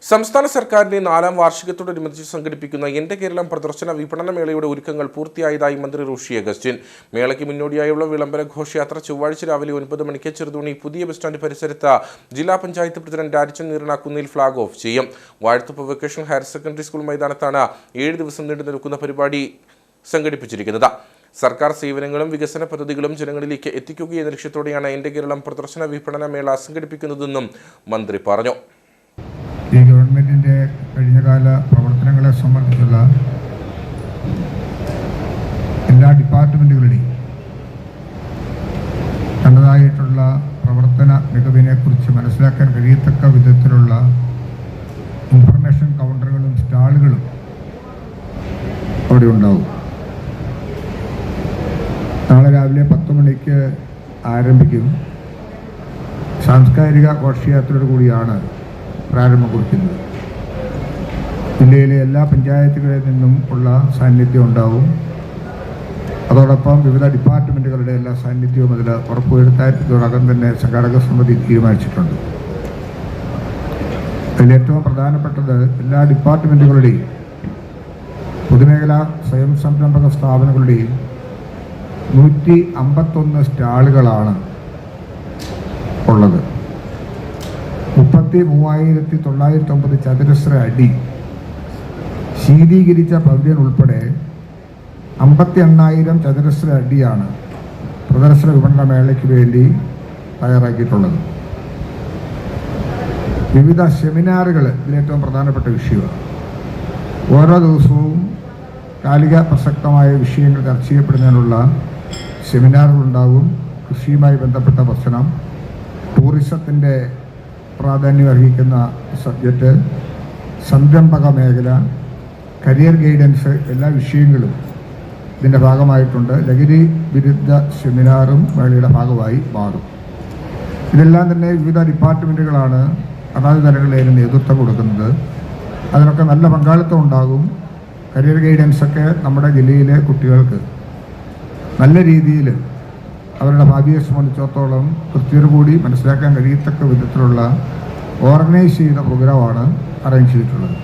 സംസ്ഥാന സർക്കാരിന്റെ 4ാം വാർഷികത്തോടനുബന്ധിച്ച് സംഘടിപ്പിക്കുന്ന എന്റെ കേരളം പ്രദർശന വിപണന മേളയുടെ ഒരുക്കങ്ങൾ പൂർത്തിയായതായി മന്ത്രി റോഷി അഗസ്റ്റിൻ. മേളയ്ക്ക് മുന്നോടിയായുള്ള വിളംബര ഘോഷയാത്ര ചൊവ്വാഴ്ച രാവിലെ 9 മണിക്ക് ചെറുതോണി പുതിയ ബസ് സ്റ്റാൻഡ് പരിസരത്ത് ജില്ലാ പഞ്ചായത്ത് പ്രസിഡന്റ് രാജൻ നീറനാക്കുന്നിൽ ഫ്ളാഗ് ഓഫ് ചെയ്യും. Vazhathoppu vocational higher secondary school മൈതാനത്താണ് 7 ദിവസം നീണ്ടു നിൽക്കുന്ന പരിപാടി സംഘടിപ്പിച്ചിരിക്കുന്നത്. സർക്കാർ സേവനങ്ങളും വികസന പദ്ധതികളും ജനങ്ങളിലേക്ക് എത്തിക്കുകയെന്ന ലക്ഷ്യത്തോടെയാണ് എന്റെ കേരളം പ്രദർശന വിപണന മേള സംഘടിപ്പിക്കുന്നതെന്നും മന്ത്രി പറഞ്ഞു. ഈ ഗവൺമെൻറ്റിൻ്റെ കഴിഞ്ഞകാല പ്രവർത്തനങ്ങളെ സംബന്ധിച്ചുള്ള എല്ലാ ഡിപ്പാർട്ട്മെൻറ്റുകളുടെയും തന്നതായിട്ടുള്ള പ്രവർത്തന മികവിനെക്കുറിച്ച് മനസ്സിലാക്കാൻ കഴിയത്തക്ക വിധത്തിലുള്ള ഇൻഫർമേഷൻ കൗണ്ടറുകളും സ്റ്റാളുകളും അവിടെ ഉണ്ടാവും. നാളെ രാവിലെ 10 മണിക്ക് ആരംഭിക്കും. സാംസ്കാരിക ഘോഷയാത്രയോടു കൂടിയാണ് പ്രാരംഭം കുറിക്കുന്നത്. ജില്ലയിലെ എല്ലാ പഞ്ചായത്തുകളിൽ നിന്നും ഉള്ള സാന്നിധ്യം ഉണ്ടാവും. അതോടൊപ്പം വിവിധ ഡിപ്പാർട്ട്മെൻറ്റുകളുടെ എല്ലാ സാന്നിധ്യവും അതിൽ ഉറപ്പുവരുത്താൻ ഇതിനോടകം തന്നെ സംഘാടക സമിതി തീരുമാനിച്ചിട്ടുണ്ട്. അതിലേറ്റവും പ്രധാനപ്പെട്ടത് എല്ലാ ഡിപ്പാർട്ട്മെൻറ്റുകളുടെയും പൊതുമേഖലാ സ്വയം സംരംഭക സ്ഥാപനങ്ങളുടെയും 151 സ്റ്റാളുകളാണ് ഉള്ളത്. 33,909 ചതുരശ്ര അടി ശീതീകരിച്ച പവലിയൻ ഉൾപ്പെടെ 58,000 ചതുരശ്ര അടിയാണ് പ്രദർശന വിപണന മേളയ്ക്ക് വേണ്ടി തയ്യാറാക്കിയിട്ടുള്ളത്. വിവിധ സെമിനാറുകൾ ഇതിലേറ്റവും പ്രധാനപ്പെട്ട വിഷയമാണ്. ഓരോ ദിവസവും കാലിക പ്രസക്തമായ വിഷയങ്ങൾ ചർച്ച ചെയ്യപ്പെടുന്നതിനുള്ള സെമിനാറുകളുണ്ടാവും. കൃഷിയുമായി ബന്ധപ്പെട്ട പ്രശ്നം, ടൂറിസത്തിൻ്റെ പ്രാധാന്യം അർഹിക്കുന്ന സബ്ജക്റ്റ്, സംരംഭക മേഖല, കരിയർ ഗൈഡൻസ്, എല്ലാ വിഷയങ്ങളും ഇതിൻ്റെ ഭാഗമായിട്ടുണ്ട്. ലഹരി വിരുദ്ധ സെമിനാറും മേളയുടെ ഭാഗമായി മാറും. ഇതെല്ലാം തന്നെ വിവിധ ഡിപ്പാർട്ട്മെൻറ്റുകളാണ് അതാത് തലങ്ങളിൽ നേതൃത്വം കൊടുക്കുന്നത്. അതിനൊക്കെ നല്ല പങ്കാളിത്തം ഉണ്ടാകും. കരിയർ ഗൈഡൻസൊക്കെ നമ്മുടെ ജില്ലയിലെ കുട്ടികൾക്ക് നല്ല രീതിയിൽ അവരുടെ ഭാവിയെ സംബന്ധിച്ചിടത്തോളം കൃത്യതയോടുകൂടി മനസ്സിലാക്കാൻ കഴിയത്തക്ക വിധത്തിലുള്ള ഓർഗനൈസ് ചെയ്ത പ്രോഗ്രാമാണ് അറേഞ്ച് ചെയ്തിട്ടുള്ളത്.